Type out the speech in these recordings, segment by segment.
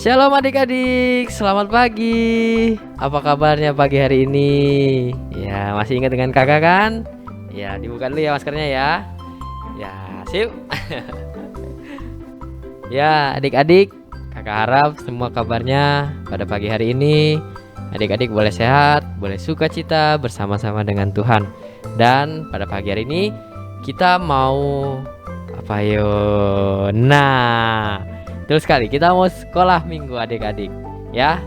Shalom adik-adik, selamat pagi. Apa kabarnya pagi hari ini? Ya, masih ingat dengan kakak kan? Ya, dibuka dulu ya maskernya ya. Ya, sip. Ya, adik-adik, kakak harap semua kabarnya pada pagi hari ini adik-adik boleh sehat, boleh sukacita bersama-sama dengan Tuhan. Dan pada pagi hari ini kita mau apa yo? Nah, betul sekali, kita mau sekolah minggu adik-adik ya.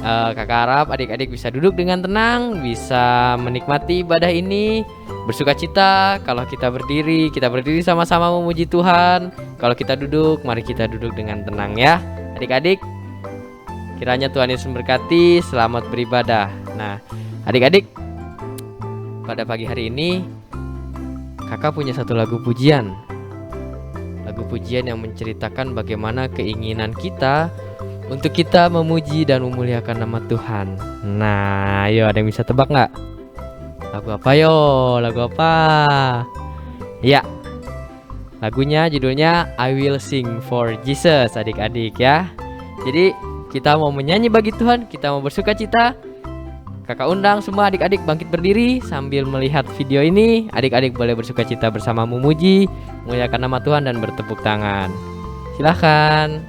Kakak harap adik-adik bisa duduk dengan tenang, bisa menikmati ibadah ini, bersukacita. Kalau kita berdiri sama-sama memuji Tuhan. Kalau kita duduk, mari kita duduk dengan tenang ya adik-adik. Kiranya Tuhan Yesus memberkati, selamat beribadah. Nah adik-adik, pada pagi hari ini kakak punya satu lagu pujian. Lagu pujian yang menceritakan bagaimana keinginan kita untuk kita memuji dan memuliakan nama Tuhan. Nah, ayo ada yang bisa tebak nggak? Lagu apa yo? Lagu apa? Ya, lagunya judulnya I Will Sing for Jesus adik-adik ya. Jadi kita mau menyanyi bagi Tuhan, kita mau bersukacita. Kakak undang semua adik-adik bangkit berdiri sambil melihat video ini. Adik-adik boleh bersukacita bersama memuji, memuliakan nama Tuhan dan bertepuk tangan. Silahkan.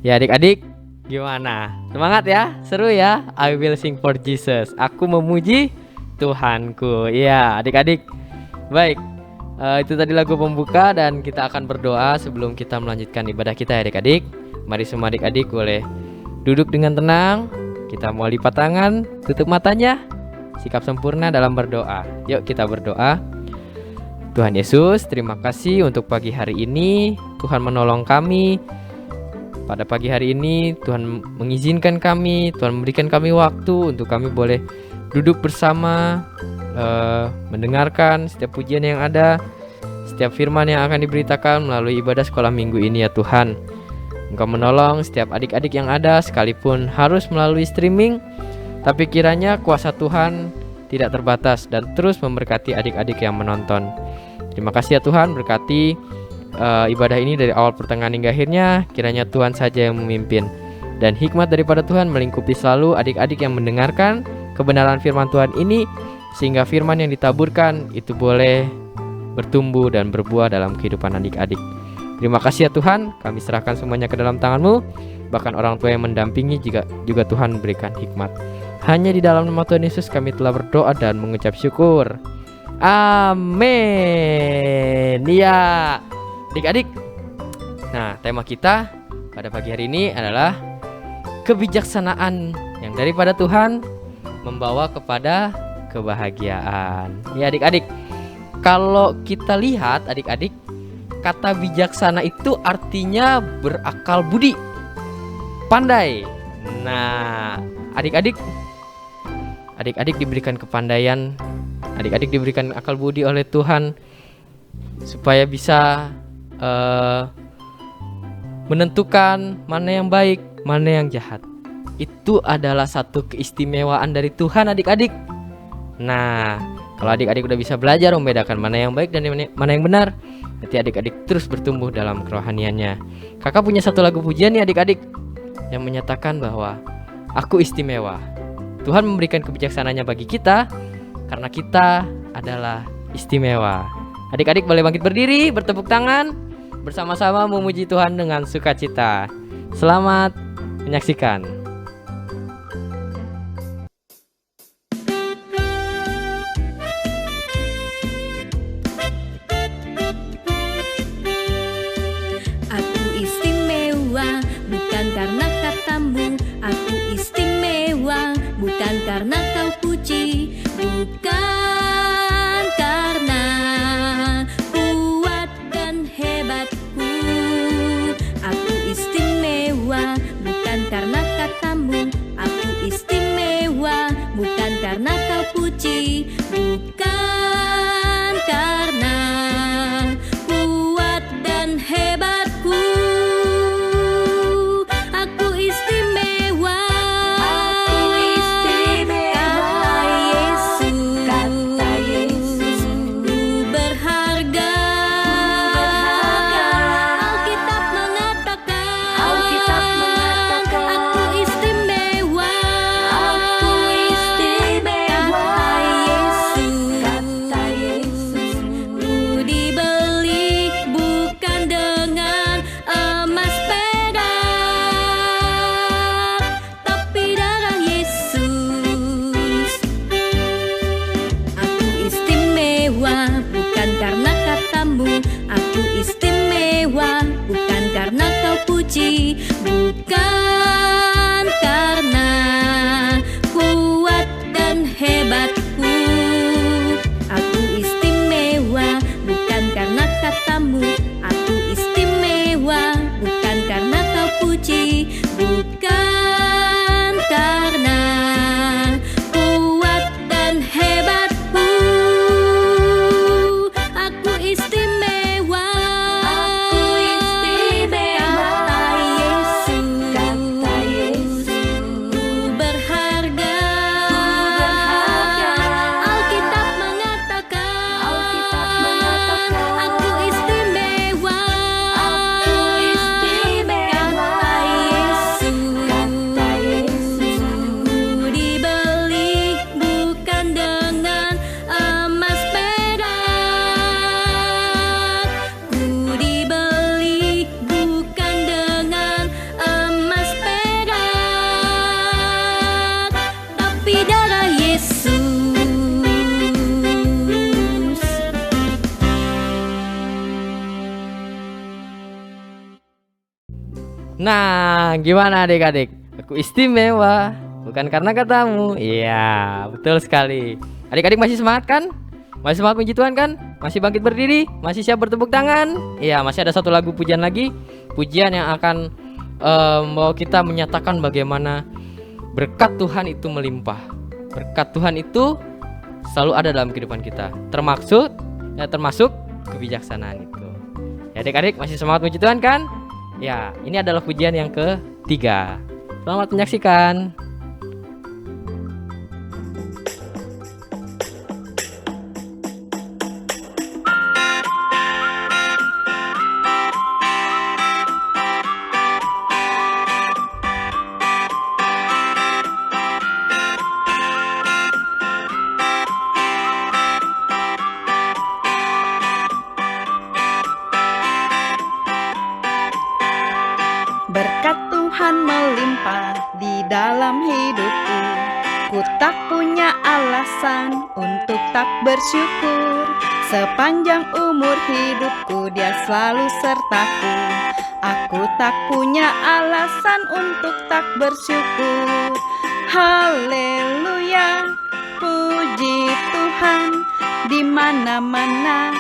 Ya adik-adik, gimana? Semangat ya? Seru ya? I will sing for Jesus. Aku memuji Tuhanku. Ya adik-adik. Baik, itu tadi lagu pembuka dan kita akan berdoa sebelum kita melanjutkan ibadah kita ya adik-adik. Mari semua adik-adik boleh duduk dengan tenang. Kita mau lipat tangan, tutup matanya. Sikap sempurna dalam berdoa. Yuk kita berdoa. Tuhan Yesus, terima kasih untuk pagi hari ini. Tuhan menolong kami. Pada pagi hari ini Tuhan mengizinkan kami, Tuhan memberikan kami waktu untuk kami boleh duduk bersama, mendengarkan setiap pujian yang ada, setiap firman yang akan diberitakan melalui ibadah sekolah minggu ini ya Tuhan. Engkau menolong setiap adik-adik yang ada sekalipun harus melalui streaming, tapi kiranya kuasa Tuhan tidak terbatas dan terus memberkati adik-adik yang menonton. Terima kasih ya Tuhan, berkati ibadah ini dari awal pertengahan hingga akhirnya. Kiranya Tuhan saja yang memimpin, dan hikmat daripada Tuhan melingkupi selalu adik-adik yang mendengarkan kebenaran firman Tuhan ini, sehingga firman yang ditaburkan itu boleh bertumbuh dan berbuah dalam kehidupan adik-adik. Terima kasih ya Tuhan, kami serahkan semuanya ke dalam tangan-Mu. Bahkan orang tua yang mendampingi juga Tuhan berikan hikmat. Hanya di dalam nama Tuhan Yesus kami telah berdoa dan mengucap syukur. Amin. Ya, adik-adik. Nah, tema kita pada pagi hari ini adalah kebijaksanaan yang daripada Tuhan membawa kepada kebahagiaan. Ya adik-adik, kalau kita lihat adik-adik, kata bijaksana itu artinya berakal budi, pandai. Nah, adik-adik diberikan kepandaian, adik-adik diberikan akal budi oleh Tuhan supaya bisa menentukan mana yang baik, mana yang jahat. Itu adalah satu keistimewaan dari Tuhan adik-adik. Nah, kalau adik-adik udah bisa belajar membedakan mana yang baik dan mana yang benar, nanti adik-adik terus bertumbuh dalam kerohaniannya. Kakak punya satu lagu pujian nih adik-adik, yang menyatakan bahwa aku istimewa. Tuhan memberikan kebijaksanaannya bagi kita karena kita adalah istimewa. Adik-adik boleh bangkit berdiri, bertepuk tangan, bersama-sama memuji Tuhan dengan sukacita. Selamat menyaksikan. Aku istimewa bukan karena katamu, aku istimewa bukan karena kau puji, bukan karena kuat dan hebatku. Aku istimewa bukan karena katamu, aku istimewa bukan karena kau puji, bukan karena kuat dan hebatku. Aku istimewa, kata Yesus, ku berharga. Alkitab mengatakan, aku istimewa, kata Yesus, ku dibeli bukan dengan emas perak, tapi darah Yesus. Aku istimewa bukan karena katamu, aku istimewa bukan karena kau puji, bukan karena kuat dan hebatku. Aku istimewa bukan karena katamu, aku istimewa bukan karena kau puji, bukan karena kuat dan hebatku. Aku istimewa, kata Yesus, ku berharga. Alkitab mengatakan, aku istimewa, kata Yesus, ku dibeli bukan dengan emas perak, ku dibeli bukan dengan emas perak, tapi darah Yesus. Nah, gimana adik-adik? Aku istimewa bukan karena katamu. Iya, betul sekali. Adik-adik masih semangat kan? Masih semangat puji Tuhan kan? Masih bangkit berdiri? Masih siap bertepuk tangan? Iya, masih ada satu lagu pujian lagi. Pujian yang akan membawa kita menyatakan bagaimana berkat Tuhan itu melimpah. Berkat Tuhan itu selalu ada dalam kehidupan kita. Termasuk kebijaksanaan itu. Ya, adik-adik masih semangat puji Tuhan kan? Ya, ini adalah pujian yang ketiga. Selamat menyaksikan. Tuhan melimpah di dalam hidupku. Ku tak punya alasan untuk tak bersyukur. Sepanjang umur hidupku Dia selalu sertaku. Aku tak punya alasan untuk tak bersyukur. Haleluya, puji Tuhan, di mana-mana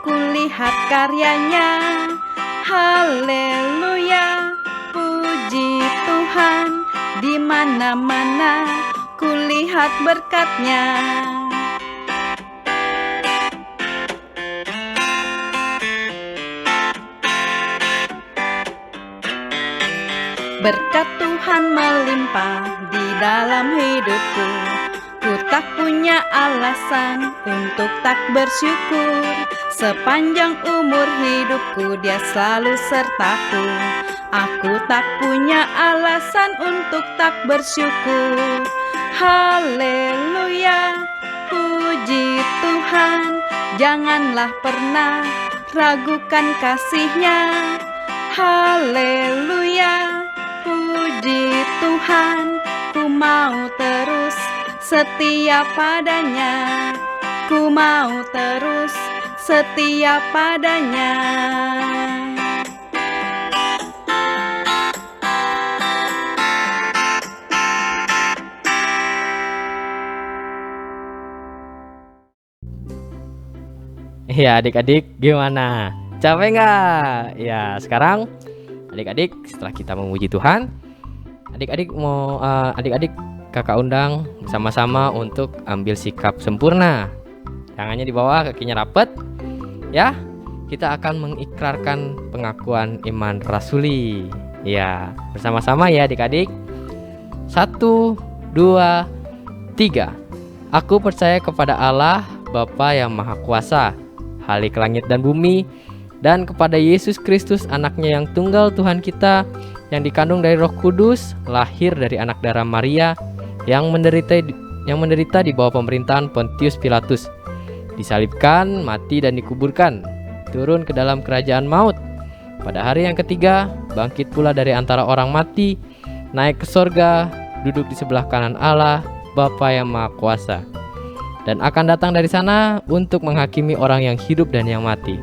kulihat karyanya. Haleluya, puji Tuhan, di mana-mana kulihat berkat-Nya. Berkat Tuhan melimpah di dalam hidupku. Ku tak punya alasan untuk tak bersyukur. Sepanjang umur hidupku Dia selalu sertaku. Aku tak punya alasan untuk tak bersyukur. Haleluya, puji Tuhan, janganlah pernah ragukan kasih-Nya. Haleluya, puji Tuhan, ku mau terus setia padanya. Ku mau terus setia padanya. Ya adik-adik gimana? Capek nggak? Ya sekarang adik-adik setelah kita memuji Tuhan, adik-adik kakak undang sama-sama untuk ambil sikap sempurna. Tangannya di bawah, kakinya rapat. Ya, kita akan mengikrarkan pengakuan iman rasuli. Ya, bersama-sama ya adik-adik. 1, 2, 3. Aku percaya kepada Allah, Bapa yang Maha Kuasa, Khalik langit dan bumi, dan kepada Yesus Kristus anaknya yang tunggal Tuhan kita, yang dikandung dari Roh Kudus, lahir dari anak darah Maria, yang menderita di bawah pemerintahan Pontius Pilatus, disalibkan, mati dan dikuburkan, turun ke dalam kerajaan maut. Pada hari yang ketiga, bangkit pula dari antara orang mati, naik ke sorga, duduk di sebelah kanan Allah, Bapa yang Maha Kuasa, dan akan datang dari sana untuk menghakimi orang yang hidup dan yang mati.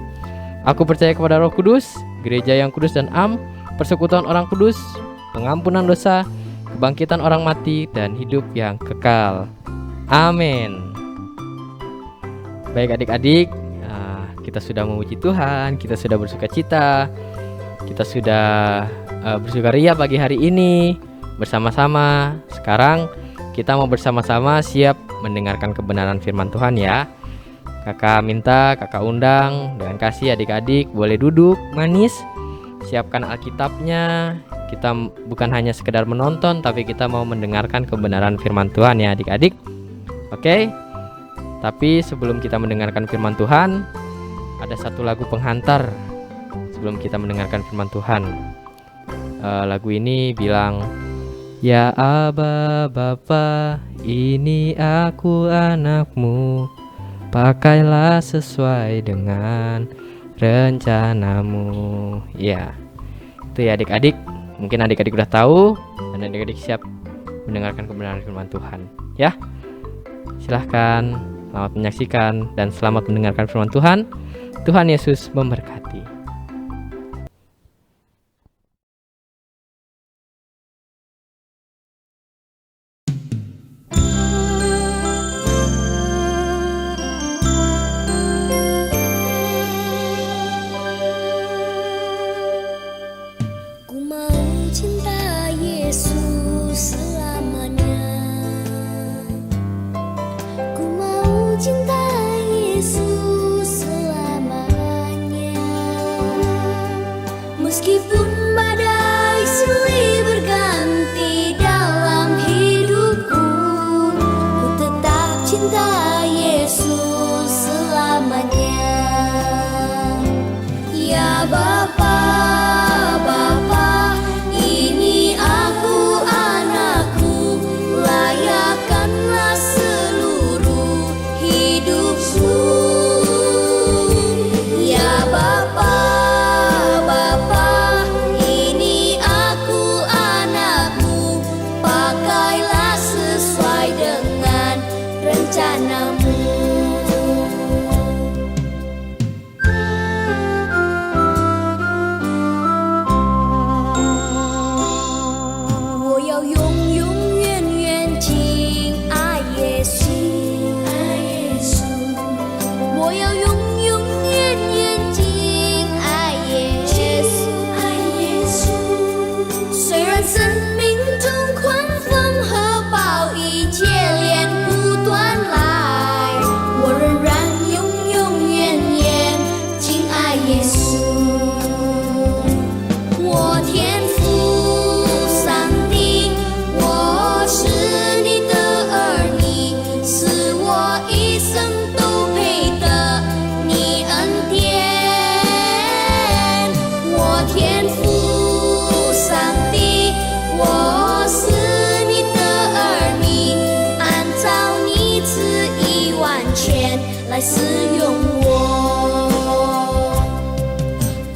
Aku percaya kepada Roh Kudus, gereja yang kudus dan am, persekutuan orang kudus, pengampunan dosa, kebangkitan orang mati, dan hidup yang kekal. Amin. Baik adik-adik, kita sudah memuji Tuhan, kita sudah bersukacita, kita sudah bersukaria pagi hari ini bersama-sama. Sekarang kita mau bersama-sama siap mendengarkan kebenaran firman Tuhan ya. Kakak undang dengan kasih adik-adik boleh duduk manis, siapkan Alkitabnya. Kita bukan hanya sekedar menonton, tapi kita mau mendengarkan kebenaran firman Tuhan ya adik-adik. Oke. Tapi sebelum kita mendengarkan firman Tuhan, ada satu lagu penghantar sebelum kita mendengarkan firman Tuhan. Lagu ini bilang, ya Aba Bapa, ini aku anakmu, pakailah sesuai dengan rencanamu. Ya, itu ya adik-adik. Mungkin adik-adik udah tahu dan adik-adik siap mendengarkan kebenaran firman Tuhan. Ya, silahkan, selamat menyaksikan dan selamat mendengarkan firman Tuhan. Tuhan Yesus memberkati. Meskipun badai silih berganti dalam hidupku, ku tetap cinta Yesus selamanya. Ya Bapa, Bapa, ini aku anakku, layakkanlah seluruh hidupku. Ya Bapa, Bapa, ini aku anak 我要永永远远敬爱耶稣，爱耶稣。虽然生命中狂风和暴雨接连不断来，我仍然永永远远敬爱耶稣。我天父上帝，我是你的儿女，是我一生都配得你恩典。我天父上帝，我是你的儿女，按照你旨意完全来使用我。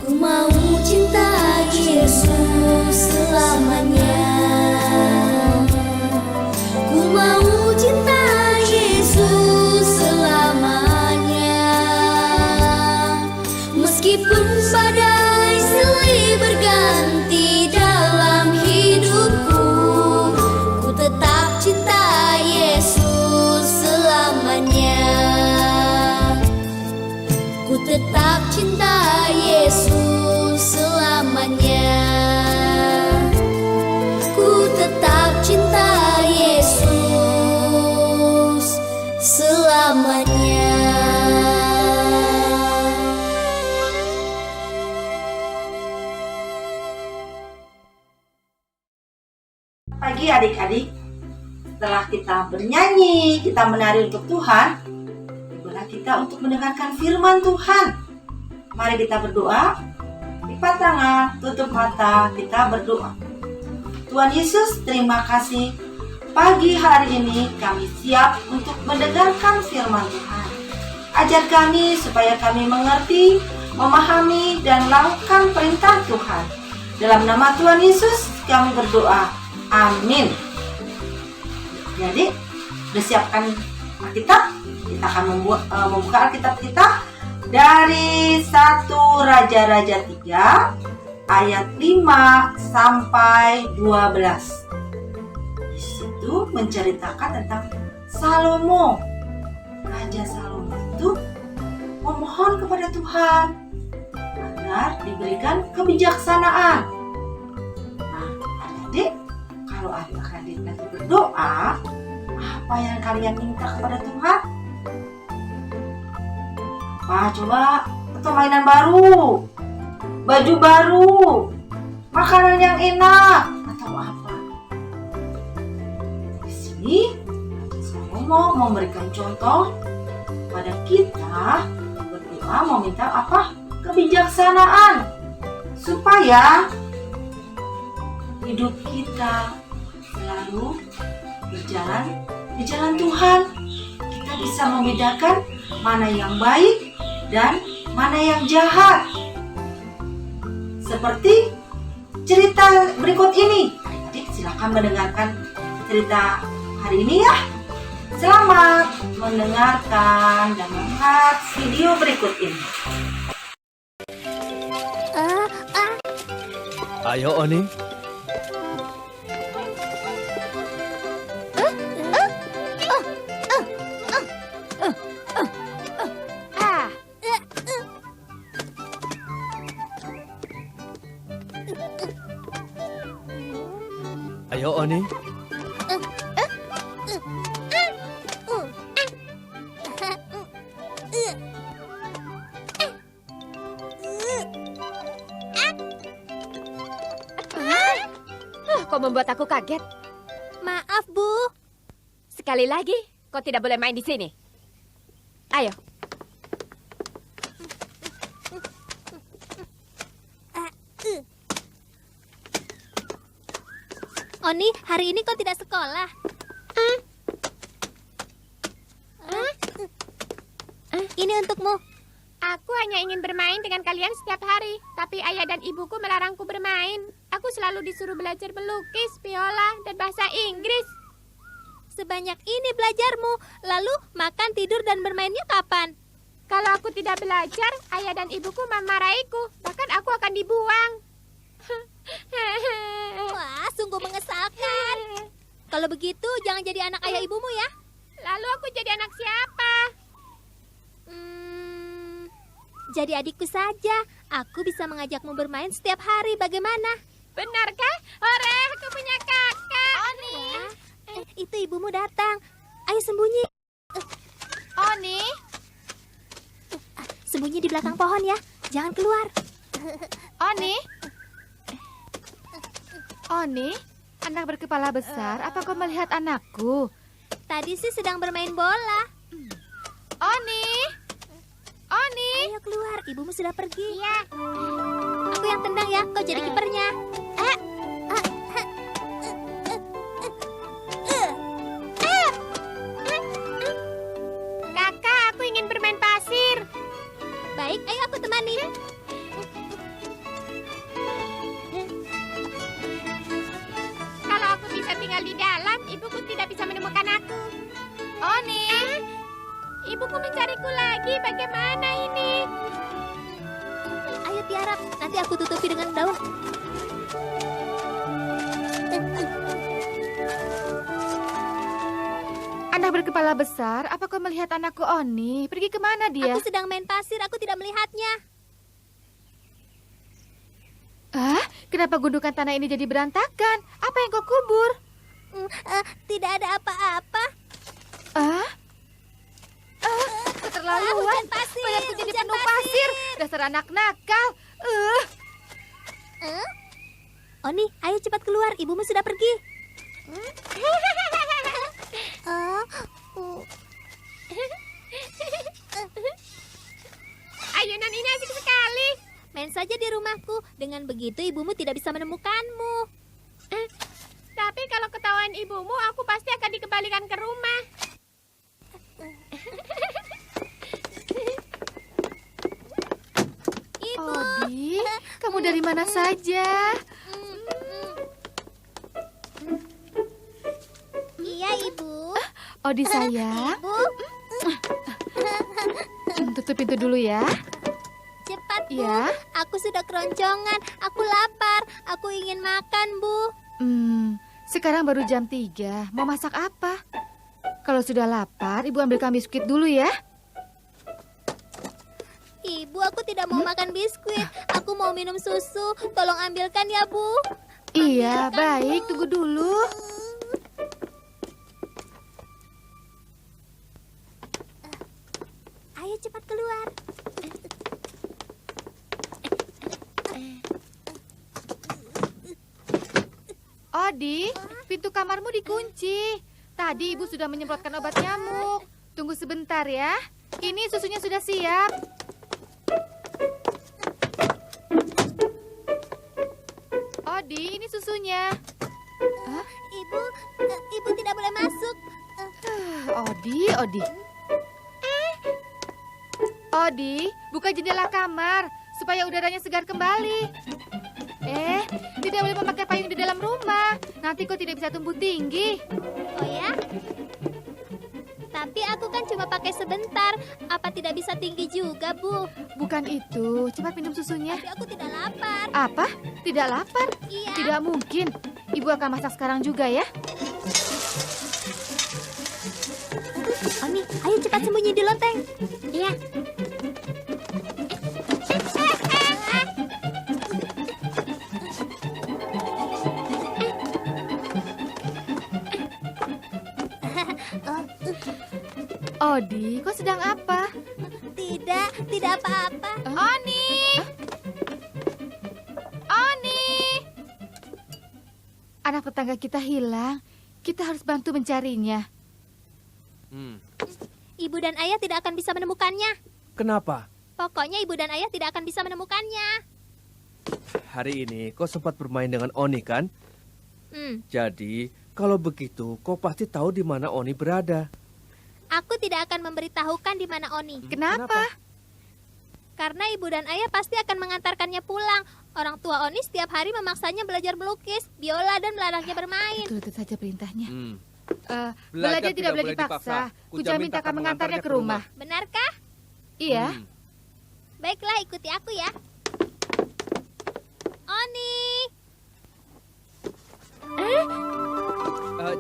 Ku mau cinta Yesus selamanya. Ku mau cinta Yesus selamanya. Meskipun badai silih berganti dalam hidupku, ku tetap cinta Yesus selamanya. Ku tetap cinta Yesus selamanya. Ku tetap cinta Yesus selamanya. Pagi adik-adik, setelah kita bernyanyi, kita menari untuk Tuhan, tibalah kita untuk mendengarkan firman Tuhan. Mari kita berdoa, lipat tangan, tutup mata, kita berdoa. Tuhan Yesus, terima kasih. Pagi hari ini kami siap untuk mendengarkan firman Tuhan. Ajar kami supaya kami mengerti, memahami, dan melakukan perintah Tuhan. Dalam nama Tuhan Yesus kami berdoa. Amin. Jadi, sudah siapkan Alkitab? Kita akan membuka Alkitab kita dari 1 Raja-Raja 3 ayat 5 sampai 12. Di situ menceritakan tentang Salomo. Raja Salomo itu memohon kepada Tuhan agar diberikan kebijaksanaan. Nah, adik-adik, kalau adik-adik nanti berdoa, apa yang kalian minta kepada Tuhan? Apa coba? Atau mainan baru, baju baru, makanan yang enak, atau apa? Di sini Salomo memberikan contoh pada kita berdoa meminta apa? Kebijaksanaan, supaya hidup kita selalu berjalan di jalan Tuhan. Kita bisa membedakan mana yang baik dan mana yang jahat. Seperti cerita berikut ini. Adik-adik silakan mendengarkan cerita hari ini ya. Selamat mendengarkan dan melihat video berikut ini. Ayo Oni, ayo Oni. Kau membuat aku kaget. Maaf, Bu. Sekali lagi, kau tidak boleh main di sini. Ayo. Oni, hari ini kau tidak sekolah. Ini untukmu. Aku hanya ingin bermain dengan kalian setiap hari, tapi ayah dan ibuku melarangku bermain. Aku selalu disuruh belajar melukis, biola, dan bahasa Inggris. Sebanyak ini belajarmu, lalu makan, tidur, dan bermainnya kapan? Kalau aku tidak belajar, ayah dan ibuku memarahiku. Bahkan aku akan dibuang. Wah, sungguh mengesalkan. Kalau begitu, jangan jadi anak ayah ibumu ya. Lalu aku jadi anak siapa? Jadi adikku saja. Aku bisa mengajakmu bermain setiap hari. Bagaimana? Benarkah? Hore, aku punya kakak. Oni. Itu ibumu datang. Ayo sembunyi. Oni, Sembunyi di belakang pohon ya. Jangan keluar. Oni? Oni? Anak berkepala besar, apa kau melihat anakku? Tadi sih sedang bermain bola. Oni? Oni? Ayo keluar. Ibumu sudah pergi. iya. Aku yang tendang ya. Kau jadi kipernya. Kakak, aku ingin bermain pasir. Baik, ayo aku temani. Kalau aku bisa tinggal di dalam, ibuku tidak bisa menemukan aku. Oni? Ibuku mencariku lagi. Bagaimana ini? Ayo tiarap. Nanti aku tutupi dengan daun. Anak berkepala besar, apa kau melihat anakku Oni? Pergi kemana dia? Aku sedang main pasir. Aku tidak melihatnya. Ah, kenapa gundukan tanah ini jadi berantakan? Apa yang kau kubur? Tidak ada apa-apa. Ah? Keterlaluan. Hujan pasir, Badanku jadi hujan penuh pasir. Dasar anak nakal. Oni, ayo cepat keluar. Ibumu sudah pergi. Ayunan ini asik sekali. Main saja di rumahku. Dengan begitu ibumu tidak bisa menemukanmu. Tapi kalau ketahuan ibumu, aku pasti akan dikembalikan ke rumah. Ibu. Odi, kamu dari mana saja? Iya, Ibu. Odi sayang, Ibu, tutup pintu dulu ya. cepat, Bu. Ya. Aku sudah keroncongan. Aku lapar. Aku ingin makan, Bu. Sekarang baru jam 3. Mau masak apa? Kalau sudah lapar, Ibu ambilkan biskuit dulu ya. Ibu, aku tidak mau makan biskuit. Aku mau minum susu. Tolong ambilkan ya, Bu. Iya, baik. Tunggu dulu. Ayo cepat keluar. Odi, pintu kamarmu dikunci. Tadi Ibu sudah menyemprotkan obat nyamuk. Tunggu sebentar ya. Ini susunya sudah siap. Odi, ini susunya. Ibu tidak boleh masuk. Odi. Odi, buka jendela kamar supaya udaranya segar kembali. Tidak boleh memakai payung di dalam rumah. Nanti kau tidak bisa tumbuh tinggi. Oh ya? Tapi aku kan cuma pakai sebentar. Apa tidak bisa tinggi juga, Bu? Bukan itu. Cepat minum susunya. Tapi aku tidak lapar. Apa? Tidak lapar? Iya. Tidak mungkin. Ibu akan masak sekarang juga ya. Oni, ayo cepat sembunyi di loteng. Iya. Odi, kau sedang apa? Tidak apa-apa. Oni! Oni! Anak tetangga kita hilang. Kita harus bantu mencarinya. Ibu dan ayah tidak akan bisa menemukannya. Kenapa? Pokoknya ibu dan ayah tidak akan bisa menemukannya. Hari ini kau sempat bermain dengan Oni kan? Jadi, kalau begitu kau pasti tahu di mana Oni berada. Aku tidak akan memberitahukan di mana Oni. Kenapa? Karena ibu dan ayah pasti akan mengantarkannya pulang. Orang tua Oni setiap hari memaksanya belajar melukis, biola, dan melarangnya bermain. Turutin saja perintahnya. Belajar Belajar tidak boleh dipaksa. Kujamin tak akan mengantarnya ke rumah. Benarkah? Iya. Baiklah, ikuti aku ya. Oni.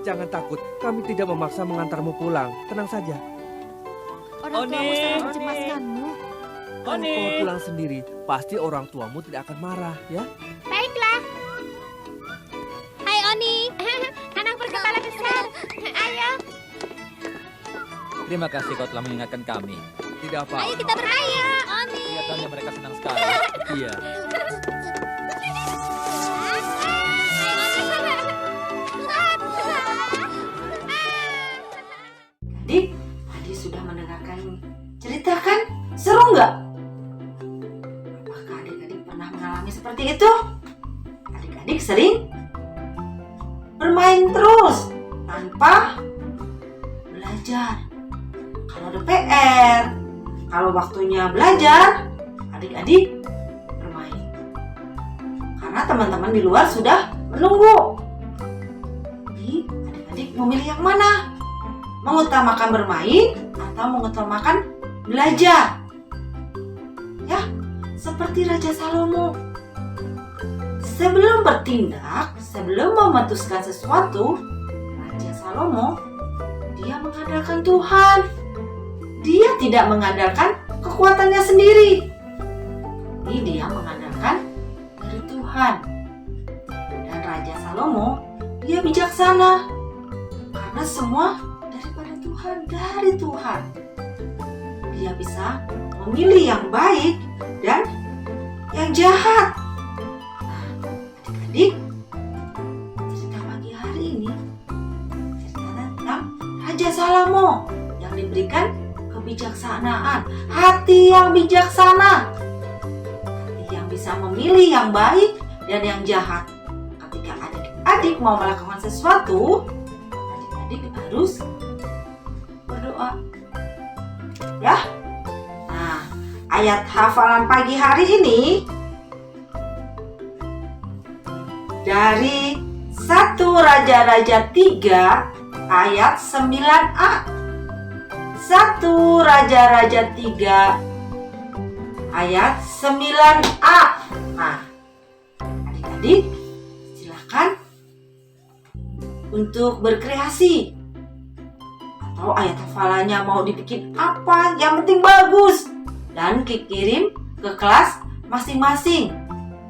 Jangan takut, kami tidak memaksa mengantarmu pulang. Tenang saja. Orang tuamu sangat mencemaskanmu. Kalau Oni. kau pulang sendiri, pasti orang tuamu tidak akan marah, ya? Baiklah. Hai Oni. Anak berkepala besar. Ayo. Terima kasih kau telah mengingatkan kami. Tidak apa-apa. Ayo kita bermain. Oni. Kelihatannya mereka senang sekali. Iya. Adik, tadi sudah mendengarkan cerita kan? Seru nggak? Apakah adik-adik pernah mengalami seperti itu? Adik-adik sering bermain terus tanpa belajar. Kalau ada PR, kalau waktunya belajar, adik-adik bermain. Karena teman-teman di luar sudah menunggu. Jadi adik-adik memilih yang mana? Mengutamakan bermain atau mengutamakan belajar? Ya, seperti Raja Salomo. Sebelum bertindak, sebelum memutuskan sesuatu, Raja Salomo, dia mengandalkan Tuhan. Dia tidak mengandalkan kekuatannya sendiri. Ini dia mengandalkan dari Tuhan. Dan Raja Salomo, dia bijaksana. Karena semua daripada Tuhan, dari Tuhan. Dia bisa memilih yang baik dan yang jahat. Nah, adik-adik, cerita pagi hari ini cerita tentang Raja Salomo yang diberikan kebijaksanaan, hati yang bijaksana, hati yang bisa memilih yang baik dan yang jahat. Ketika adik-adik mau melakukan sesuatu, adik-adik harus berdoa, ya. Nah, ayat hafalan pagi hari ini dari 1 Raja-Raja 3 ayat 9a. 1 Raja-Raja 3 ayat 9a. Nah, adik-adik silakan untuk berkreasi. Atau ayat hafalannya mau dibikin apa, yang penting bagus. Dan kirim ke kelas masing-masing.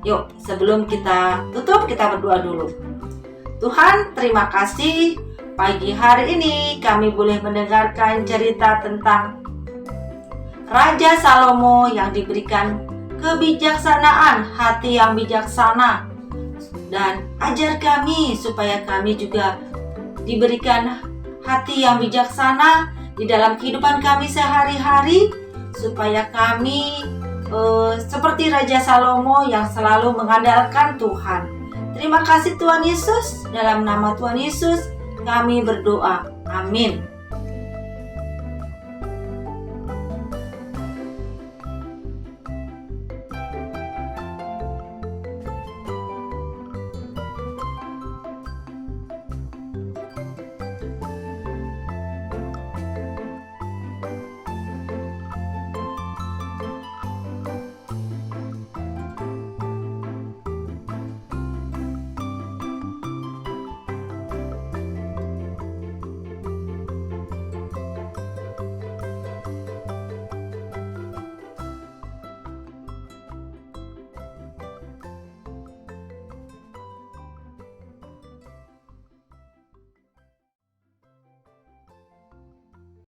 Yuk, sebelum kita tutup, kita berdoa dulu. Tuhan, terima kasih pagi hari ini kami boleh mendengarkan cerita tentang Raja Salomo yang diberikan kebijaksanaan, hati yang bijaksana. Dan ajar kami supaya kami juga diberikan hati yang bijaksana di dalam kehidupan kami sehari-hari, supaya kami seperti Raja Salomo yang selalu mengandalkan Tuhan. Terima kasih Tuhan Yesus, dalam nama Tuhan Yesus kami berdoa. Amin.